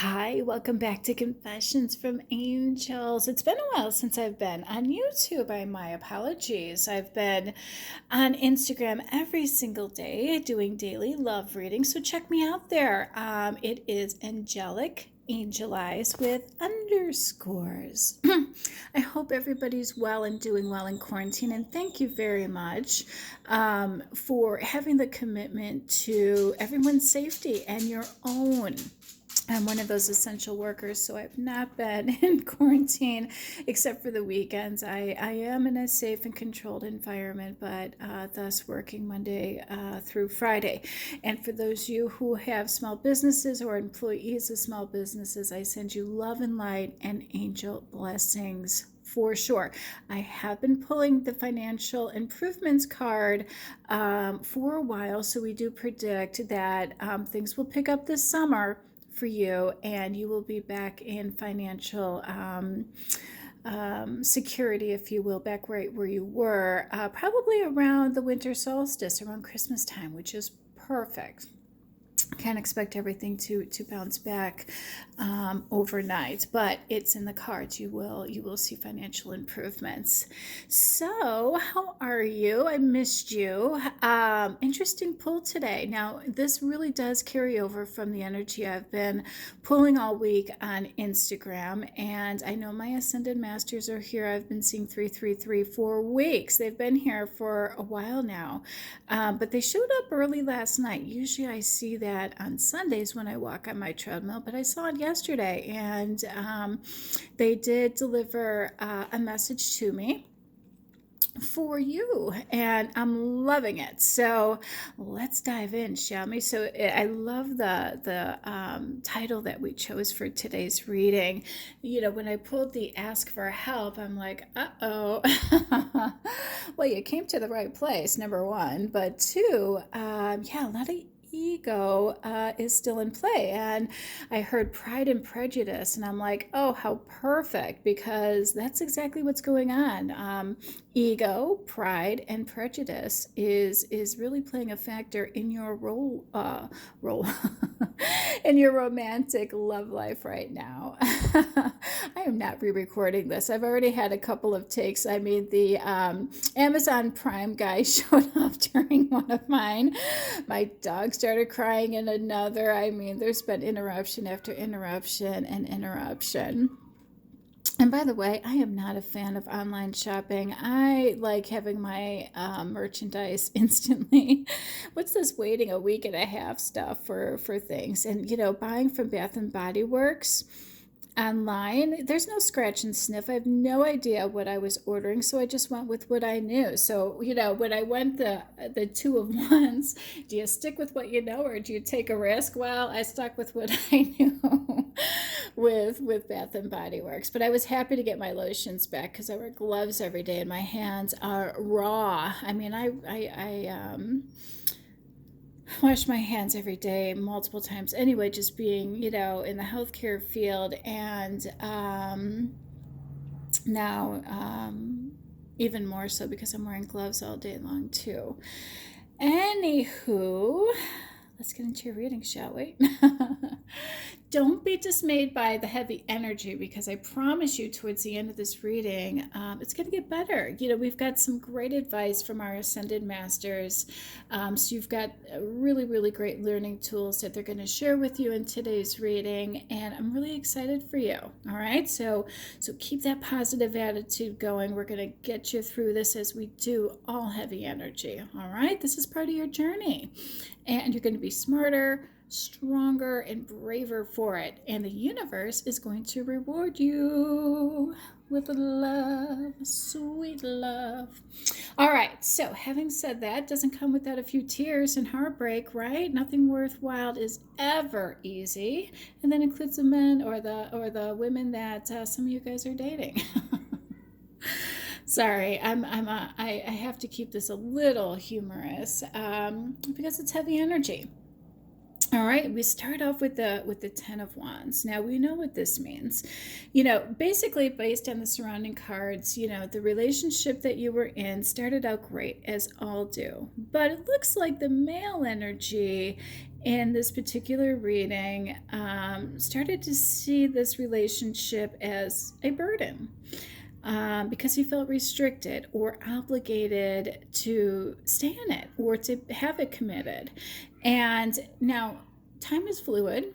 Hi, welcome back to Confessions from Angels. It's been a while since I've been on YouTube. My apologies. I've been on Instagram every single day doing daily love readings, so check me out there. It is angelic, angel eyes with underscores. I hope everybody's well and doing well in quarantine, and thank you very much for having the commitment to everyone's safety and your own. I'm one of those essential workers, so I've not been in quarantine except for the weekends. I am in a safe and controlled environment, but thus working Monday through Friday. And for those of you who have small businesses or employees of small businesses, I send you love and light and angel blessings for sure. I have been pulling the financial improvements card for a while, so we do predict that things will pick up this summer for you, and you will be back in financial security, if you will, back right where you were, probably around the winter solstice, around Christmas time, which is perfect. Can't expect everything to bounce back overnight, but it's in the cards. You will see financial improvements. So how are you? I missed you. Interesting pull today. Now this really does carry over from the energy I've been pulling all week on Instagram, and I know my ascended masters are here. I've been seeing 333 for weeks. They've been here for a while now, but they showed up early last night. Usually I see that on Sundays when I walk on my treadmill, but I saw it yesterday, and they did deliver a message to me for you, and I'm loving it. So let's dive in, shall we? So I love the title that we chose for today's reading. You know, when I pulled the ask for help, I'm like, uh-oh. Well, you came to the right place, number one, but two, yeah, a lot of ego is still in play. And I heard Pride and Prejudice, and I'm like, oh, how perfect, because that's exactly what's going on. Ego, pride, and prejudice is really playing a factor in your role in your romantic love life right now. I am not re-recording this. I've already had a couple of takes. I mean, the Amazon Prime guy showed up during one of mine. My dog started crying in another. I mean, there's been interruption after interruption and interruption. And by the way, I am not a fan of online shopping. I like having my merchandise instantly. What's this waiting a week and a half stuff for things? And, you know, buying from Bath and Body Works online, there's no scratch and sniff. I have no idea what I was ordering, so I just went with what I knew. So, you know, when I went the two of ones, do you stick with what you know or do you take a risk? Well, I stuck with what I knew with Bath and Body Works. But I was happy to get my lotions back because I wear gloves every day and my hands are raw. I mean, I wash my hands every day, multiple times. Anyway, just being, you know, in the healthcare field, and now even more so because I'm wearing gloves all day long too. Anywho, let's get into your reading, shall we? Don't be dismayed by the heavy energy, because I promise you towards the end of this reading, it's going to get better. You know, we've got some great advice from our Ascended Masters. So you've got really, really great learning tools that they're going to share with you in today's reading. And I'm really excited for you. All right. So keep that positive attitude going. We're going to get you through this as we do all heavy energy. All right. This is part of your journey. And you're going to be smarter, stronger, and braver for it. And the universe is going to reward you with love, sweet love. All right, so having said that, doesn't come without a few tears and heartbreak, right? Nothing worthwhile is ever easy, and that includes the men or the women that some of you guys are dating. Sorry, I have to keep this a little humorous because it's heavy energy. All right, we start off with the Ten of Wands. Now we know what this means. You know, basically based on the surrounding cards, you know, the relationship that you were in started out great, as all do. But it looks like the male energy in this particular reading started to see this relationship as a burden. Because he felt restricted or obligated to stay in it or to have it committed. And now, time is fluid.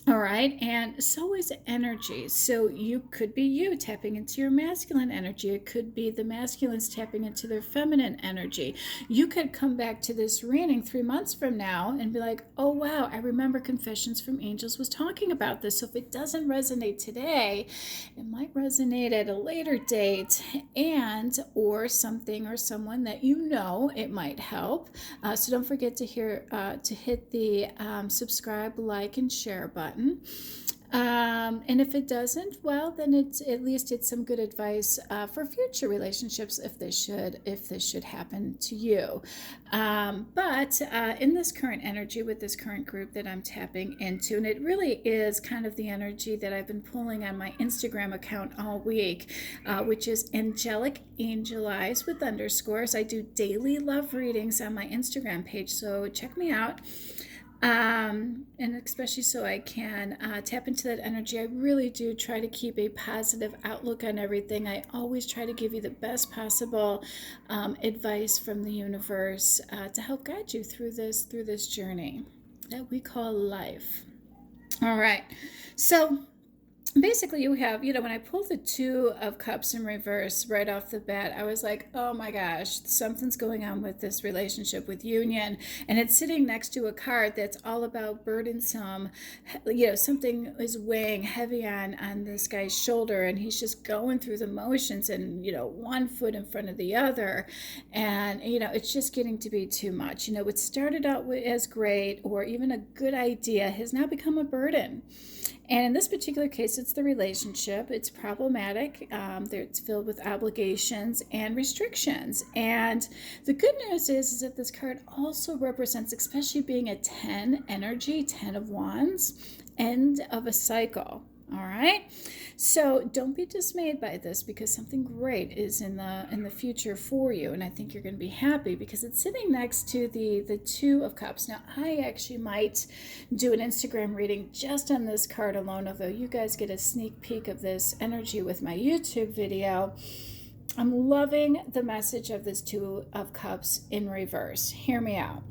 All right, and so is energy. So you could be you tapping into your masculine energy. It could be the masculines tapping into their feminine energy. You could come back to this reading 3 months from now and be like, oh wow, I remember Confessions from Angels was talking about this. So if it doesn't resonate today, it might resonate at a later date, and or something or someone that you know it might help. So don't forget to hit the subscribe, like, and share button. And if it doesn't, well, then it's at least it's some good advice for future relationships if this should happen to you. But in this current energy with this current group that I'm tapping into, and it really is kind of the energy that I've been pulling on my Instagram account all week, which is Angelic Angel Eyes with underscores. I do daily love readings on my Instagram page, so check me out. And especially so I can tap into that energy. I really do try to keep a positive outlook on everything. I always try to give you the best possible advice from the universe to help guide you through this journey that we call life. All right, so basically you have, when I pulled the Two of Cups in reverse right off the bat, I was like, oh my gosh, something's going on with this relationship with union. And it's sitting next to a card that's all about burdensome. Something is weighing heavy on this guy's shoulder, and he's just going through the motions and, one foot in front of the other. And, it's just getting to be too much. What started out as great or even a good idea has now become a burden. And in this particular case, it's the relationship. It's problematic. It's filled with obligations and restrictions. And the good news is that this card also represents, especially being a 10 energy, 10 of Wands, end of a cycle. All right, so don't be dismayed by this, because something great is in the future for you, and I think you're going to be happy because it's sitting next to the Two of Cups. Now, I actually might do an Instagram reading just on this card alone, although you guys get a sneak peek of this energy with my YouTube video. I'm loving the message of this Two of Cups in reverse. Hear me out.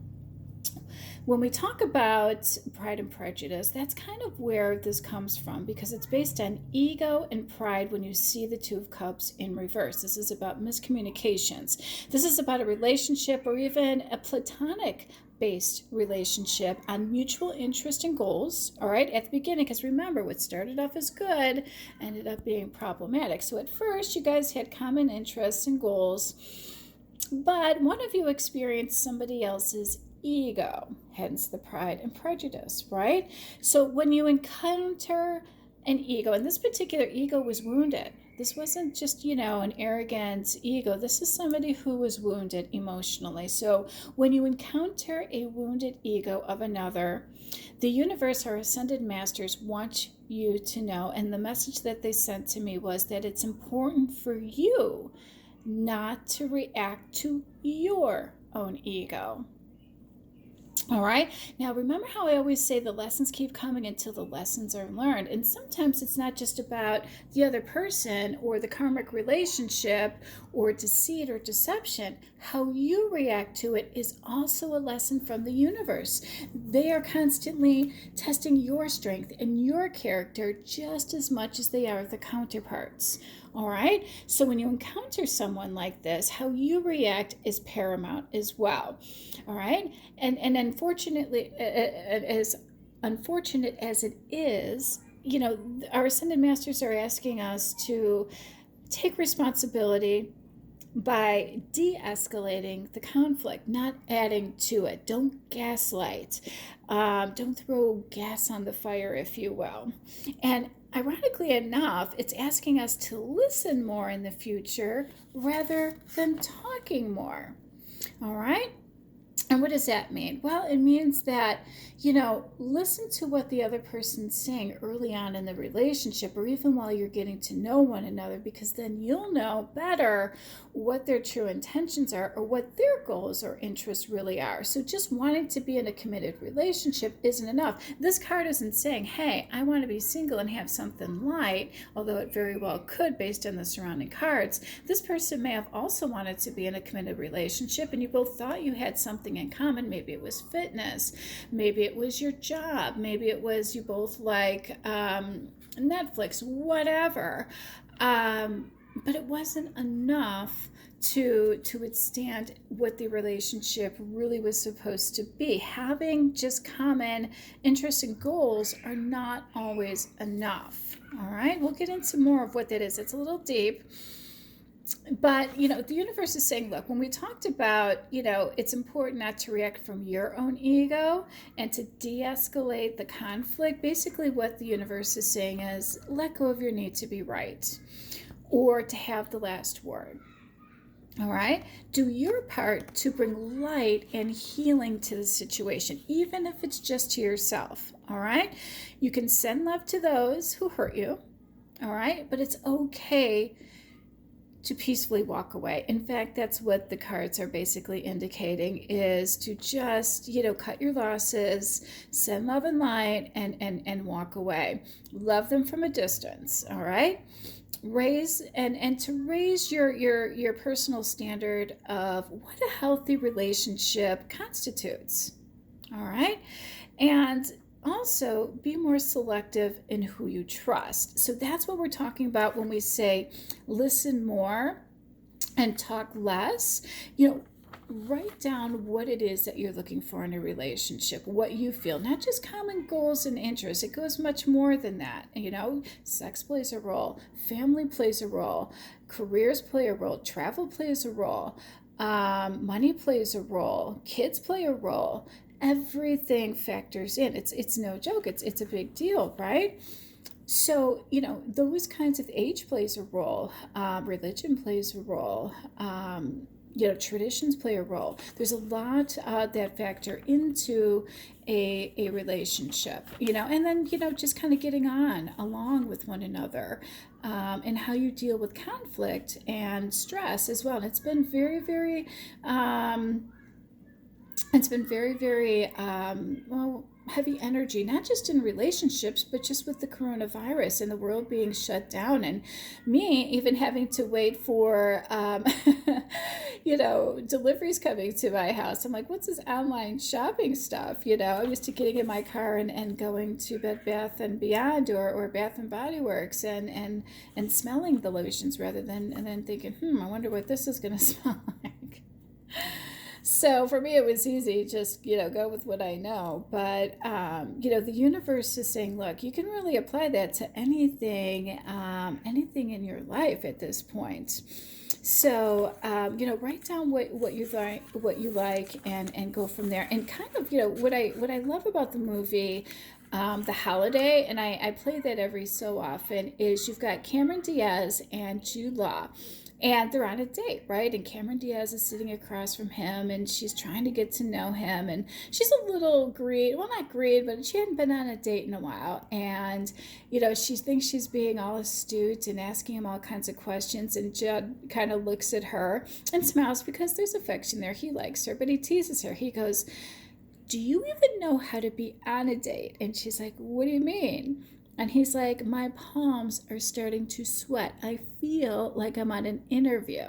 When we talk about Pride and Prejudice, that's kind of where this comes from, because it's based on ego and pride when you see the Two of Cups in reverse. This is about miscommunications. This is about a relationship or even a platonic based relationship on mutual interest and goals, all right, at the beginning, because remember, what started off as good ended up being problematic. So at first, you guys had common interests and goals, but one of you experienced somebody else's ego, hence the Pride and Prejudice, right? So when you encounter an ego, and this particular ego was wounded. This wasn't just, an arrogant ego. This is somebody who was wounded emotionally. So when you encounter a wounded ego of another, the universe, our ascended masters, want you to know, and the message that they sent to me was that it's important for you not to react to your own ego. All right. Now, remember how I always say the lessons keep coming until the lessons are learned. And sometimes it's not just about the other person or the karmic relationship or deceit or deception. How you react to it is also a lesson from the universe. They are constantly testing your strength and your character just as much as they are the counterparts. All right. So when you encounter someone like this, how you react is paramount as well. All right. And unfortunately, as unfortunate as it is, our ascended masters are asking us to take responsibility by de-escalating the conflict, not adding to it. Don't gaslight. Don't throw gas on the fire, if you will. And ironically enough, it's asking us to listen more in the future rather than talking more. All right? And what does that mean? Well, it means that, listen to what the other person's saying early on in the relationship, or even while you're getting to know one another, because then you'll know better what their true intentions are or what their goals or interests really are. So just wanting to be in a committed relationship isn't enough. This card isn't saying, hey, I want to be single and have something light, although it very well could based on the surrounding cards. This person may have also wanted to be in a committed relationship, and you both thought you had something in common. Maybe it was fitness, maybe it was your job, maybe it was you both like Netflix, whatever. But it wasn't enough to withstand what the relationship really was supposed to be. Having just common interests and goals are not always enough. All right, we'll get into more of what that is. It's a little deep. But, the universe is saying, look, when we talked about, it's important not to react from your own ego and to de-escalate the conflict. Basically, what the universe is saying is let go of your need to be right or to have the last word. All right? Do your part to bring light and healing to the situation, even if it's just to yourself. All right? You can send love to those who hurt you. All right? But it's okay to peacefully walk away. In fact, that's what the cards are basically indicating, is to just, cut your losses, send love and light, and walk away. Love them from a distance, all right? Raise and to raise your personal standard of what a healthy relationship constitutes, all right? And also be more selective in who you trust. So that's what we're talking about when we say listen more and talk less. Write down what it is that you're looking for in a relationship, what you feel, not just common goals and interests. It goes much more than that. Sex plays a role, family plays a role, careers play a role, travel plays a role, money plays a role, kids play a role. Everything factors in. It's no joke. It's a big deal, right? So, those kinds of age plays a role. Religion plays a role. Traditions play a role. There's a lot that factor into a relationship, and then, just kind of getting on along with one another, and how you deal with conflict and stress as well. And it's been very, very, heavy energy, not just in relationships, but just with the coronavirus and the world being shut down, and me even having to wait for, deliveries coming to my house. I'm like, what's this online shopping stuff? I'm used to getting in my car and going to Bed Bath and Beyond or Bath and Body Works and smelling the lotions rather than, and then thinking, I wonder what this is going to smell like. So for me, it was easy, just, go with what I know. But, the universe is saying, look, you can really apply that to anything in your life at this point. So, write down what you like, and go from there. And kind of, what I love about the movie, The Holiday, and I play that every so often, is you've got Cameron Diaz and Jude Law. And they're on a date, right? And Cameron Diaz is sitting across from him, and she's trying to get to know him. And she's a little greed, well, not greed, but she hadn't been on a date in a while. And, she thinks she's being all astute and asking him all kinds of questions. And Judd kind of looks at her and smiles because there's affection there. He likes her, but he teases her. He goes, do you even know how to be on a date? And she's like, what do you mean? And he's like, my palms are starting to sweat. I feel like I'm on an interview.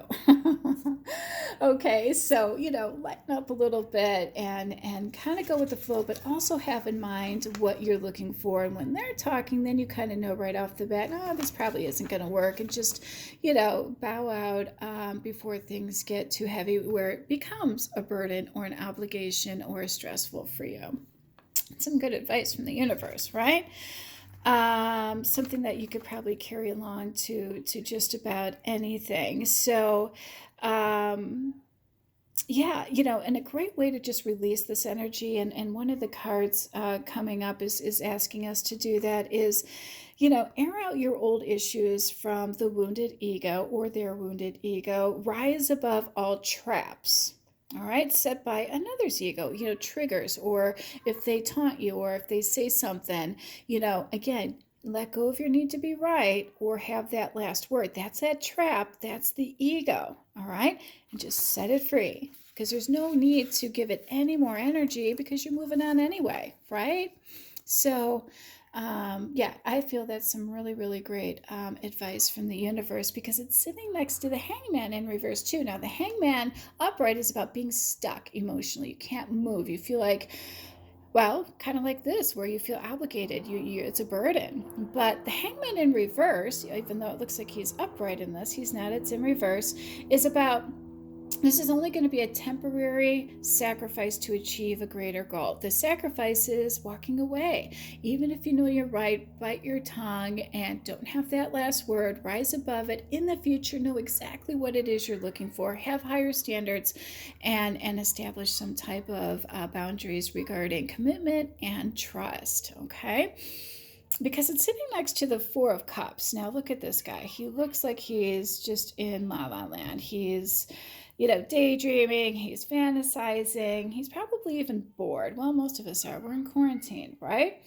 Okay, so, lighten up a little bit and kind of go with the flow, but also have in mind what you're looking for. And when they're talking, then you kind of know right off the bat, this probably isn't going to work. And just, bow out before things get too heavy where it becomes a burden or an obligation or stressful for you. Some good advice from the universe, right? Something that you could probably carry along to just about anything. So, and a great way to just release this energy. And one of the cards coming up is asking us to do that is, air out your old issues from the wounded ego or their wounded ego. Rise above all traps. All right, set by another's ego, triggers, or if they taunt you, or if they say something, again, let go of your need to be right or have that last word. That's that trap. That's the ego. All right, and just set it free because there's no need to give it any more energy because you're moving on anyway, right? So, yeah, I feel that's some really, really great advice from the universe because it's sitting next to the hangman in reverse, too. Now, the hangman upright is about being stuck emotionally. You can't move. You feel like, well, kind of like this, where you feel obligated. It's a burden. But the hangman in reverse, even though it looks like he's upright in this, he's not, it's in reverse, is about this is only going to be a temporary sacrifice to achieve a greater goal. The sacrifice is walking away. Even if you know you're right, bite your tongue and don't have that last word. Rise above it. In the future, know exactly what it is you're looking for. Have higher standards and establish some type of boundaries regarding commitment and trust. Okay? Because it's sitting next to the Four of Cups. Now, look at this guy. He looks like he's just in La La Land. He's, daydreaming. He's fantasizing. He's probably even bored. Well, most of us are. We're in quarantine, right?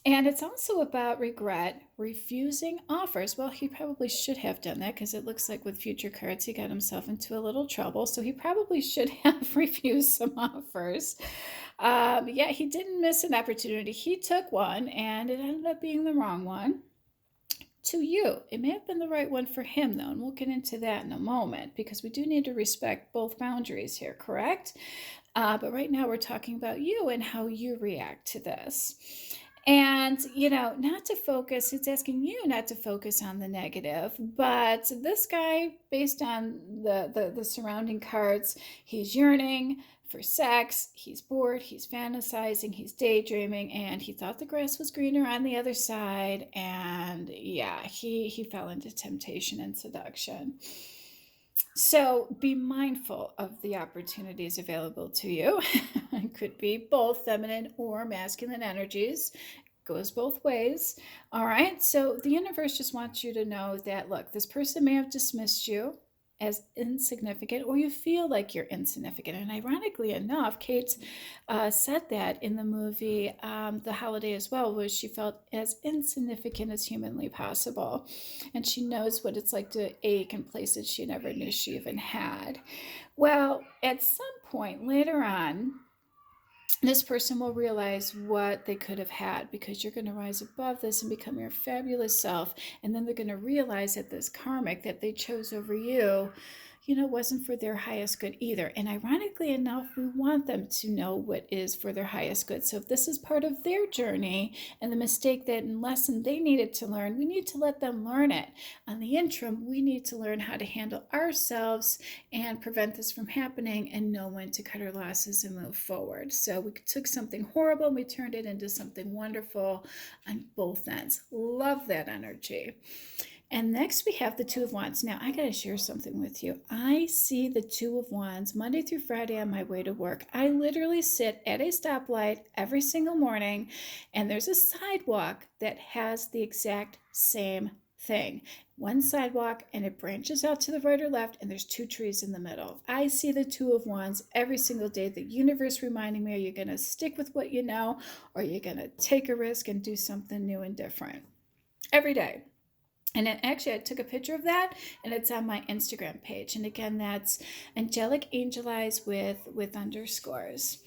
And it's also about regret, refusing offers. Well, he probably should have done that because it looks like with future cards, he got himself into a little trouble. So he probably should have refused some offers. Yeah, he didn't miss an opportunity. He took one and it ended up being the wrong one to you. It may have been the right one for him, though, and we'll get into that in a moment because we do need to respect both boundaries here, correct? But right now we're talking about you and how you react to this. And, not to focus, it's asking you not to focus on the negative. But this guy, based on the surrounding cards, he's yearning for sex, he's bored, he's fantasizing, he's daydreaming, and he thought the grass was greener on the other side. And yeah, he fell into temptation and seduction. So be mindful of the opportunities available to you. It could be both feminine or masculine energies. Goes both ways. All right. So the universe just wants you to know that, look, this person may have dismissed you as insignificant, or you feel like you're insignificant. And ironically enough, Kate said that in the movie The Holiday as well, where she felt as insignificant as humanly possible. And she knows what it's like to ache in places she never knew she even had. Well, at some point later on, this person will realize what they could have had because you're going to rise above this and become your fabulous self. And then they're going to realize that this karmic that they chose over you, wasn't for their highest good either. And ironically enough, we want them to know what is for their highest good. So if this is part of their journey and the mistake that and lesson they needed to learn, we need to let them learn it. On the interim, we need to learn how to handle ourselves and prevent this from happening and know when to cut our losses and move forward. So we took something horrible and we turned it into something wonderful on both ends. Love that energy. And next we have the Two of Wands. Now I got to share something with you. I see the Two of Wands Monday through Friday on my way to work. I literally sit at a stoplight every single morning, and there's a sidewalk that has the exact same thing. One sidewalk, and it branches out to the right or left, and there's two trees in the middle. I see the Two of Wands every single day. The universe reminding me, are you going to stick with what you know, or are you going to take a risk and do something new and different? Every day. And actually, I took a picture of that, and it's on my Instagram page. And again, that's Angelic Angel Eyes with underscores.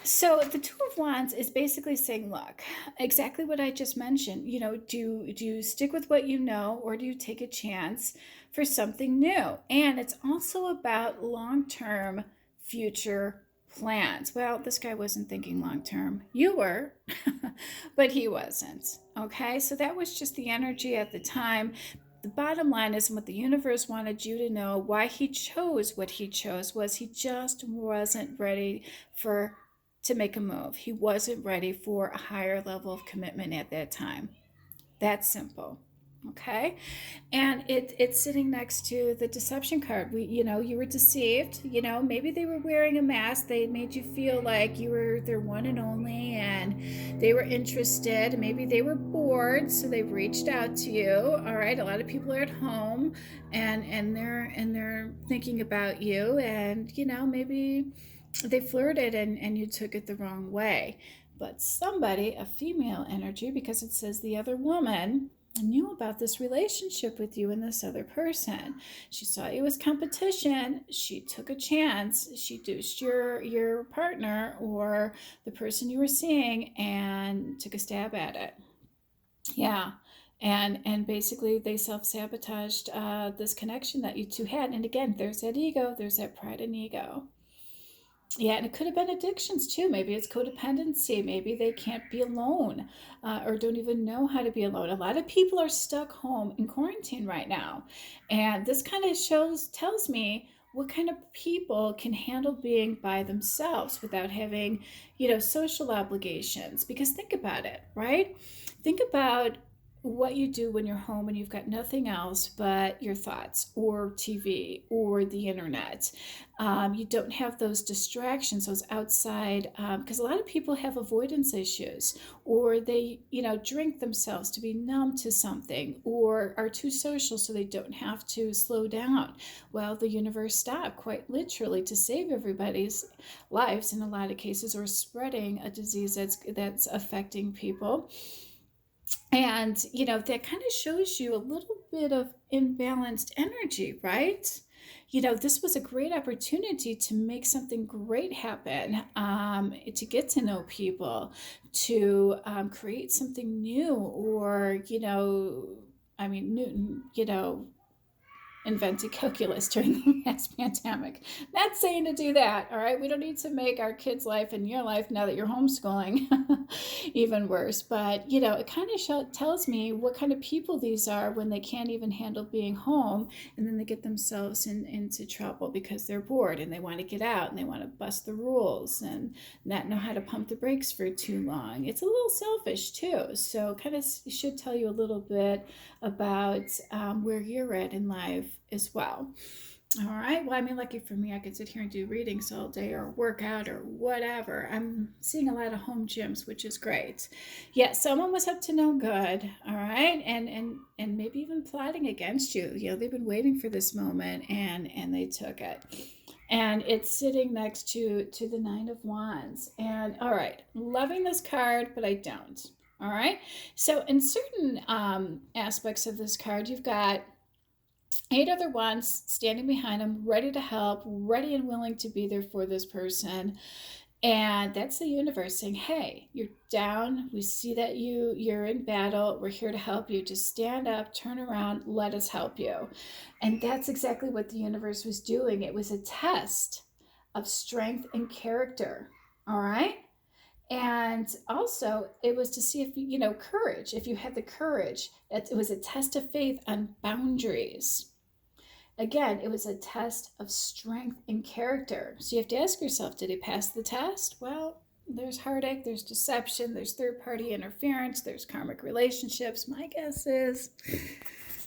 So the Two of Wands is basically saying, look, exactly what I just mentioned. Do you stick with what you know, or do you take a chance for something new? And it's also about long-term future plans. Well, this guy wasn't thinking long term. You were, but he wasn't. Okay, so that was just the energy at the time. The bottom line is what the universe wanted you to know, why he chose what he chose, was he just wasn't ready to make a move. He wasn't ready for a higher level of commitment at that time. That's simple. Okay, and it's sitting next to the deception card. You were deceived. Maybe they were wearing a mask. They made you feel like you were their one and only, and they were interested. Maybe they were bored, so they reached out to you. All right, a lot of people are at home, and they're thinking about you, and maybe they flirted, and you took it the wrong way. But somebody, a female energy, because it says the other woman, knew about this relationship with you and this other person. She saw you as competition. She took a chance. She deuced your partner or the person you were seeing and took a stab at it. Yeah. And basically they self-sabotaged this connection that you two had. And again, there's that ego, there's that pride and ego. Yeah, and it could have been addictions too. Maybe it's codependency. Maybe they can't be alone, or don't even know how to be alone. A lot of people are stuck home in quarantine right now. And this kind of tells me what kind of people can handle being by themselves without having, social obligations. Because think about it, right? Think about what you do when you're home and you've got nothing else but your thoughts or TV or the internet. You don't have those distractions, those outside, because a lot of people have avoidance issues, or they, drink themselves to be numb to something, or are too social so they don't have to slow down. Well, the universe stopped quite literally to save everybody's lives in a lot of cases, or spreading a disease that's affecting people. And, that kind of shows you a little bit of imbalanced energy, right? This was a great opportunity to make something great happen, to get to know people, to create something new, or, I mean, Newton, invented calculus during the last pandemic. Not saying to do that, all right? We don't need to make our kids' life and your life, now that you're homeschooling, even worse. But, it kind of tells me what kind of people these are when they can't even handle being home, and then they get themselves into trouble because they're bored and they want to get out and they want to bust the rules and not know how to pump the brakes for too long. It's a little selfish too. So kind of should tell you a little bit about where you're at in life as well. All right. Well, I mean, lucky for me, I could sit here and do readings all day or work out or whatever. I'm seeing a lot of home gyms, which is great. Yeah, someone was up to no good. All right, and maybe even plotting against you. They've been waiting for this moment, and they took it. And it's sitting next to the Nine of Wands. And all right, loving this card, but I don't. All right. So in certain aspects of this card, you've got 8 other wands standing behind him, ready to help, ready and willing to be there for this person. And that's the universe saying, hey, you're down. We see that you're in battle. We're here to help you. Just stand up, turn around, let us help you. And that's exactly what the universe was doing. It was a test of strength and character. All right. And also, it was to see if, courage, if you had the courage. It was a test of faith on boundaries. Again, it was a test of strength and character. So you have to ask yourself, did he pass the test? Well, there's heartache, there's deception, there's third-party interference, there's karmic relationships. My guess is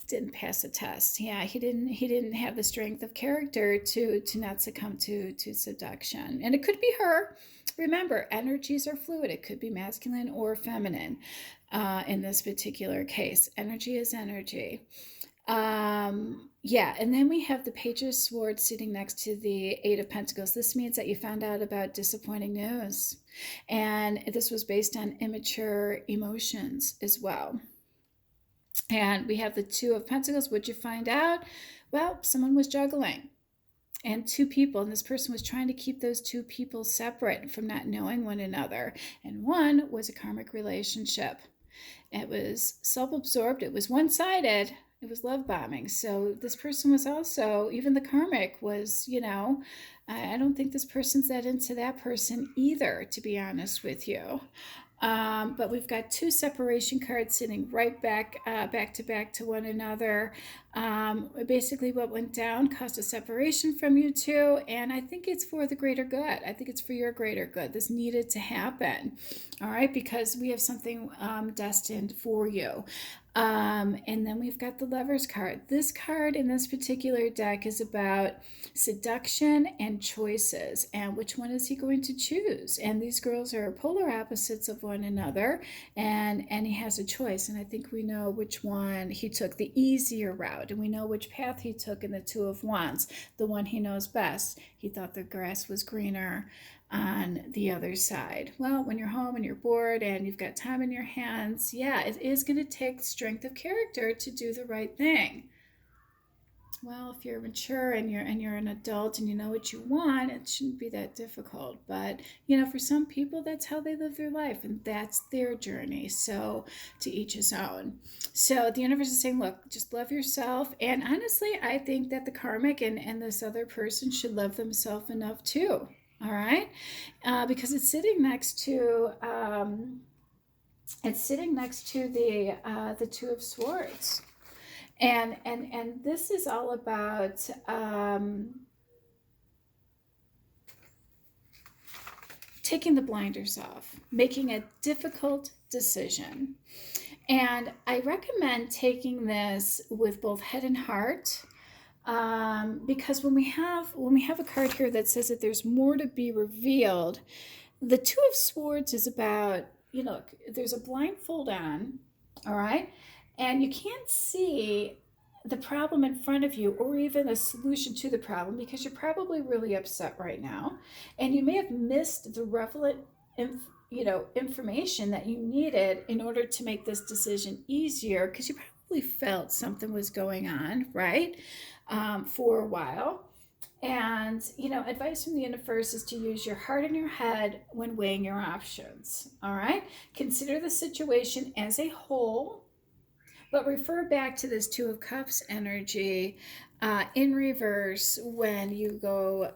didn't pass the test. Yeah, he didn't have the strength of character to not succumb to seduction. And it could be her. Remember, energies are fluid. It could be masculine or feminine in this particular case. Energy is energy. Yeah, and then we have the Page of Swords sitting next to the Eight of Pentacles. This means that you found out about disappointing news. And this was based on immature emotions as well. And we have the Two of Pentacles. What'd you find out? Well, someone was juggling. And two people, and this person was trying to keep those two people separate from not knowing one another. And one was a karmic relationship. It was self-absorbed. It was one-sided. It was love bombing. So this person was also, even the karmic was, I don't think this person's that into that person either, to be honest with you. But we've got two separation cards sitting right back to back to one another. Basically what went down caused a separation from you two, and I think it's for the greater good. I think it's for your greater good. This needed to happen, all right, because we have something destined for you. And then we've got the Lovers card. This card in this particular deck is about seduction and choices, and which one is he going to choose? And these girls are polar opposites of one another, and he has a choice. And I think we know which one he took, the easier route, and we know which path he took in the Two of Wands, the one he knows best. He thought the grass was greener on the other side. Well, when you're home and you're bored and you've got time in your hands, yeah, it is going to take strength of character to do the right thing. Well, if you're mature and you're an adult and you know what you want, it shouldn't be that difficult. But for some people, that's how they live their life, and that's their journey. So to each his own. So the universe is saying, look, just love yourself. And honestly, I think that the karmic and this other person should love themselves enough too. All right, because it's sitting next to the Two of Swords, and this is all about taking the blinders off, making a difficult decision. And I recommend taking this with both head and heart. Because when we have a card here that says that there's more to be revealed, the Two of Swords is about, there's a blindfold on, all right, and you can't see the problem in front of you or even a solution to the problem because you're probably really upset right now, and you may have missed the relevant information that you needed in order to make this decision easier, because you probably felt something was going on, right? For a while. And, advice from the universe is to use your heart and your head when weighing your options. All right. Consider the situation as a whole, but refer back to this Two of Cups energy in reverse when you go,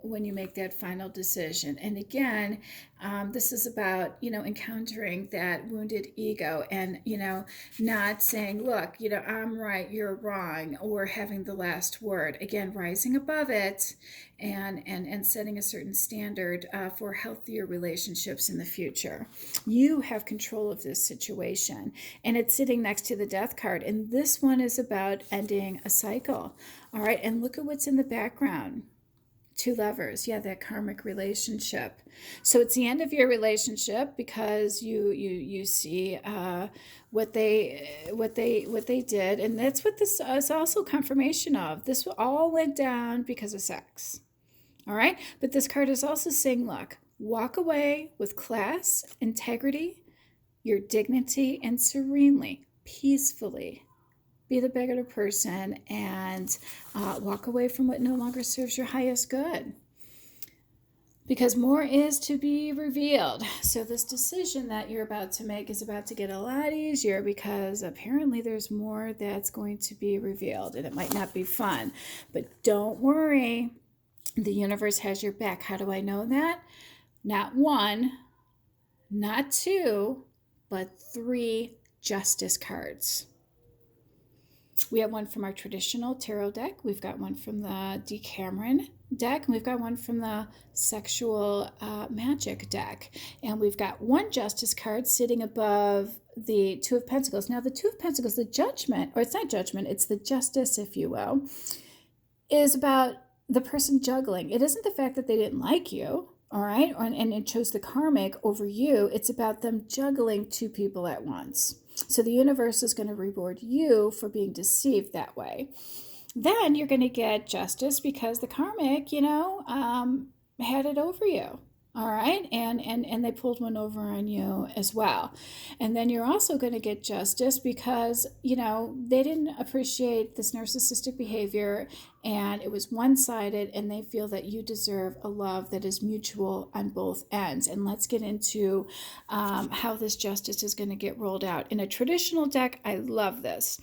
when you make that final decision. And again, this is about, encountering that wounded ego and, not saying, look, I'm right, you're wrong, or having the last word. Again, rising above it and setting a certain standard for healthier relationships in the future. You have control of this situation. And it's sitting next to the Death card. And this one is about ending a cycle. All right. And look at what's in the background. Two lovers, yeah, that karmic relationship. So it's the end of your relationship because you see what they did, and that's what this is also confirmation of. This all went down because of sex. All right, but this card is also saying, look, walk away with class, integrity, your dignity, and serenely, peacefully. Be the better person and walk away from what no longer serves your highest good. Because more is to be revealed. So this decision that you're about to make is about to get a lot easier because apparently there's more that's going to be revealed. And it might not be fun. But don't worry. The universe has your back. How do I know that? Not one, not two, but 3 justice cards. We have one from our traditional tarot deck. We've got one from the Decameron deck. And we've got one from the sexual magic deck. And we've got one justice card sitting above the Two of Pentacles. Now, the Two of Pentacles, the judgment, or it's not judgment, it's the justice, if you will, is about the person juggling. It isn't the fact that they didn't like you, all right, and it chose the karmic over you. It's about them juggling 2 people at once. So the universe is going to reward you for being deceived that way. Then you're going to get justice because the karmic, had it over you. All right. And they pulled one over on you as well. And then you're also going to get justice because, they didn't appreciate this narcissistic behavior and it was one-sided, and they feel that you deserve a love that is mutual on both ends. And let's get into how this justice is going to get rolled out. In a traditional deck, I love this.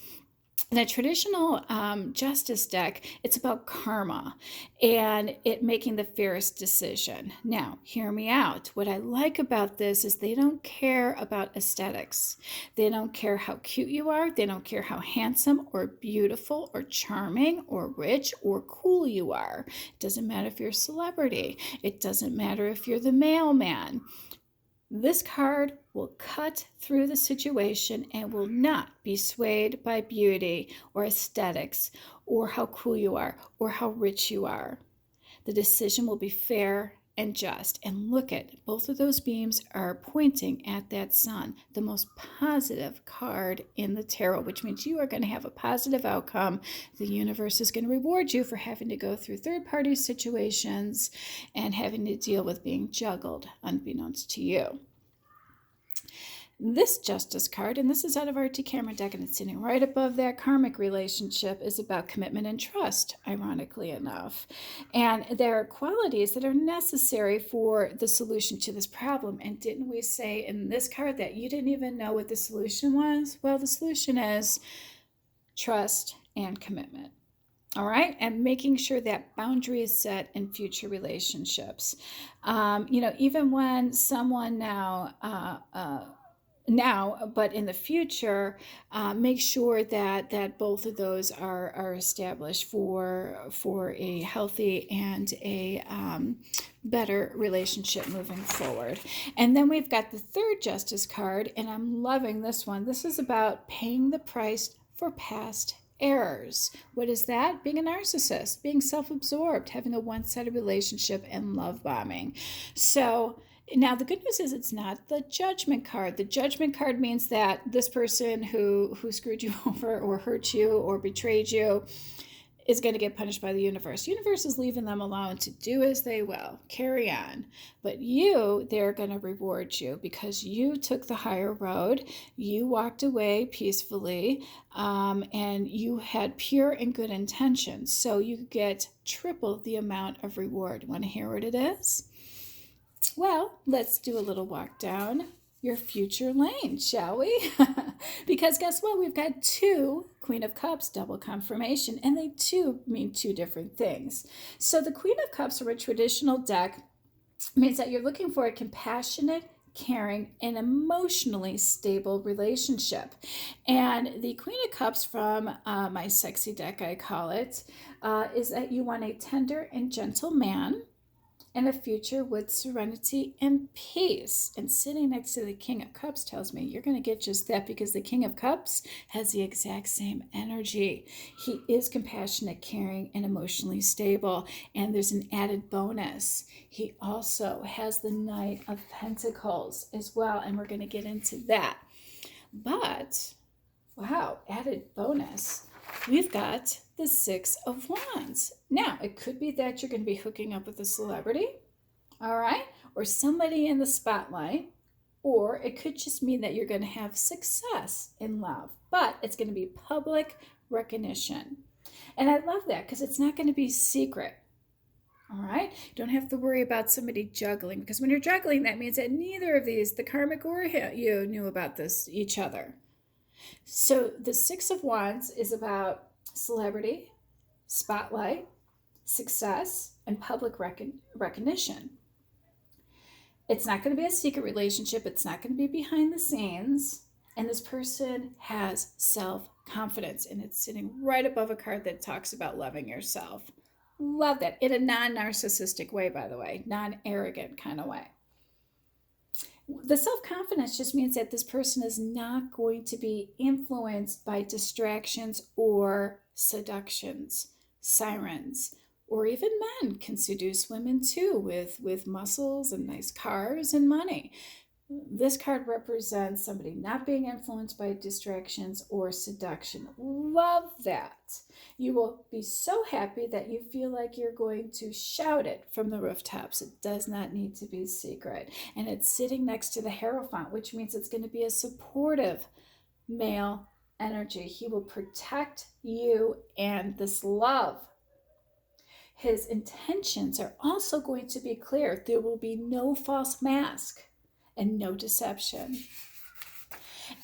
In a traditional justice deck, it's about karma and it making the fairest decision. Now, hear me out. What I like about this is they don't care about aesthetics. They don't care how cute you are. They don't care how handsome or beautiful or charming or rich or cool you are. It doesn't matter if you're a celebrity. It doesn't matter if you're the mailman. This card will cut through the situation and will not be swayed by beauty or aesthetics or how cool you are or how rich you are. The decision will be fair and just. And look at both of those beams are pointing at that sun, the most positive card in the tarot, which means you are going to have a positive outcome. The universe is going to reward you for having to go through third-party situations and having to deal with being juggled unbeknownst to you. This Justice card, and this is out of our Decameron deck, and it's sitting right above that karmic relationship, is about commitment and trust, ironically enough. And there are qualities that are necessary for the solution to this problem. And didn't we say in this card that you didn't even know what the solution was? Well, the solution is trust and commitment. All right, and making sure that boundary is set in future relationships. Even when someone but in the future, make sure that both of those are established for a healthy and a better relationship moving forward. And then we've got the third Justice card, and I'm loving this one. This is about paying the price for past errors. What is that? Being a narcissist, being self-absorbed, having a one-sided relationship, and love bombing. So now the good news is it's not the Judgment card. The Judgment card means that this person who screwed you over or hurt you or betrayed you is going to get punished by the universe. The universe is leaving them alone to do as they will, carry on. But they're going to reward you because you took the higher road, you walked away peacefully, and you had pure and good intentions. So you get triple the amount of reward. Want to hear what it is? Well, let's do a little walk down your future lane, shall we? Because guess what? We've got two Queen of Cups double confirmation, and they too mean two different things. So the Queen of Cups from a traditional deck means that you're looking for a compassionate, caring, and emotionally stable relationship. And the Queen of Cups from my sexy deck, I call it, is that you want a tender and gentle man and a future with serenity and peace. And sitting next to the King of Cups tells me you're going to get just that, because the King of Cups has the exact same energy. He is compassionate, caring, and emotionally stable. And there's an added bonus. He also has the Knight of Pentacles as well, and we're going to get into that. But, wow, added bonus. We've got the Six of Wands. Now, it could be that you're going to be hooking up with a celebrity, all right, or somebody in the spotlight, or it could just mean that you're going to have success in love, but it's going to be public recognition. And I love that because it's not going to be secret. All right, you don't have to worry about somebody juggling, because when you're juggling, that means that neither of these, the karmic or you, knew about each other. So the Six of Wands is about celebrity, spotlight, success, and public recognition. It's not going to be a secret relationship. It's not going to be behind the scenes. And this person has self-confidence, and it's sitting right above a card that talks about loving yourself. Love that. In a non-narcissistic way, by the way, non-arrogant kind of way. The self-confidence just means that this person is not going to be influenced by distractions or seductions. Sirens or even men can seduce women too with muscles and nice cars and money. This card represents somebody not being influenced by distractions or seduction. Love that. You will be so happy that you feel like you're going to shout it from the rooftops. It does not need to be secret. And it's sitting next to the Hierophant, which means it's going to be a supportive male energy. He will protect you and this love. His intentions are also going to be clear. There will be no false mask and no deception.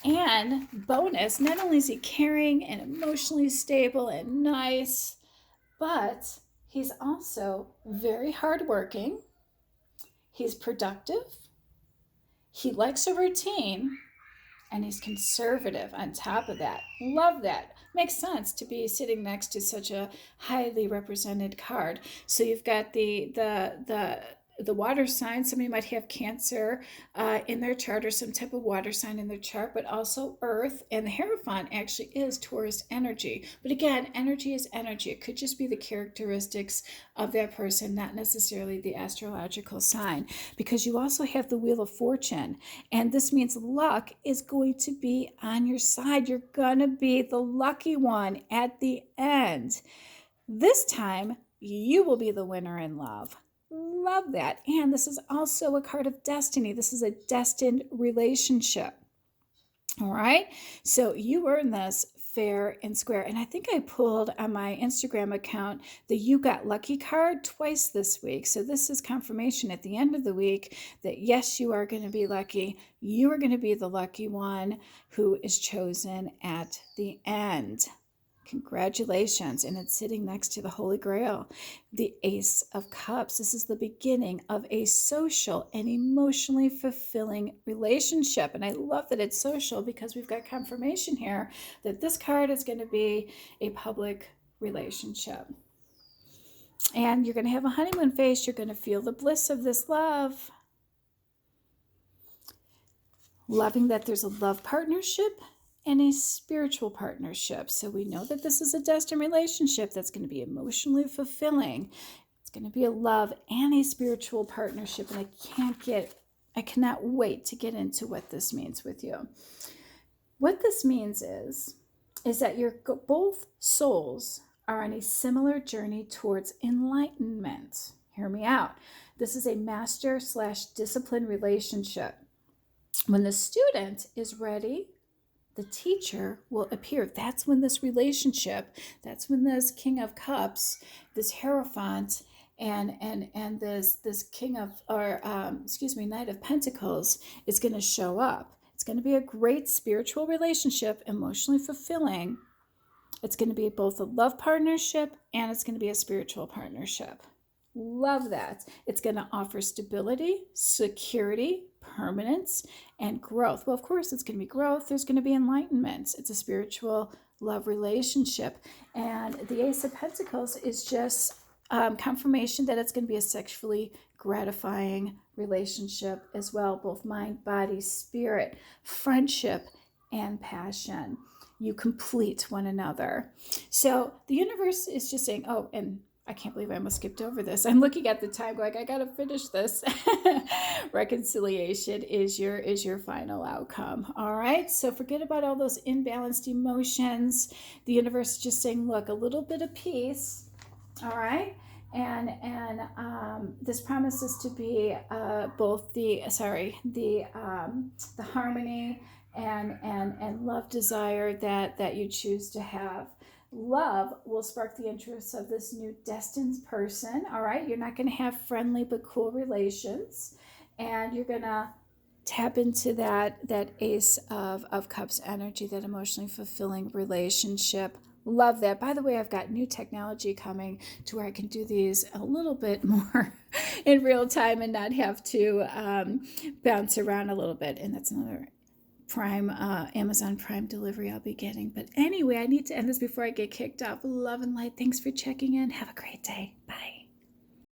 And bonus, not only is he caring and emotionally stable and nice, but he's also very hardworking. He's productive. He likes a routine, and he's conservative on top of that. Love that. Makes sense to be sitting next to such a highly represented card. So you've got the the water sign. Somebody might have Cancer in their chart, or some type of water sign in their chart, but also Earth. And the Hierophant actually is Taurus energy. But again, energy is energy. It could just be the characteristics of that person, not necessarily the astrological sign, because you also have the Wheel of Fortune. And this means luck is going to be on your side. You're going to be the lucky one at the end. This time, you will be the winner in love. Love that. And this is also a card of destiny. This is a destined relationship. All right. So you earn this fair and square. And I think I pulled on my Instagram account the You Got Lucky card twice this week. So this is confirmation at the end of the week that yes, you are going to be lucky. You are going to be the lucky one who is chosen at the end. Congratulations. And it's sitting next to the Holy Grail, the Ace of Cups. This is the beginning of a social and emotionally fulfilling relationship. And I love that it's social, because we've got confirmation here that this card is going to be a public relationship. And you're going to have a honeymoon phase. You're going to feel the bliss of this love. Loving that there's a love partnership and a spiritual partnership. So we know that this is a destined relationship that's going to be emotionally fulfilling. It's going to be a love and a spiritual partnership. And I cannot wait to get into what this means with you. What this means is that both souls are on a similar journey towards enlightenment. Hear me out. This is a master/discipline relationship. When the student is ready, the teacher will appear. That's when this relationship, that's when this King of Cups, this Hierophant, and this King of, Knight of Pentacles is going to show up. It's going to be a great spiritual relationship, emotionally fulfilling. It's going to be both a love partnership and it's going to be a spiritual partnership. Love that. It's going to offer stability, security, permanence, and growth. Well, of course, it's going to be growth. There's going to be enlightenment. It's a spiritual love relationship. And the Ace of Pentacles is just confirmation that it's going to be a sexually gratifying relationship as well, both mind, body, spirit, friendship, and passion. You complete one another. So the universe is just saying, oh, and I can't believe I almost skipped over this. I'm looking at the time going, I got to finish this. Reconciliation is your final outcome. All right. So forget about all those imbalanced emotions. The universe is just saying, look, a little bit of peace. All right. And this promises to be both the harmony and love desire that you choose to have. Love will spark the interest of this new destined person. All right. You're not going to have friendly but cool relations. And you're going to tap into that Ace of Cups energy, that emotionally fulfilling relationship. Love that. By the way, I've got new technology coming to where I can do these a little bit more in real time and not have to bounce around a little bit. And that's another Amazon Prime delivery I'll be getting. But anyway, I need to end this before I get kicked off. Love and light. Thanks for checking in. Have a great day. Bye.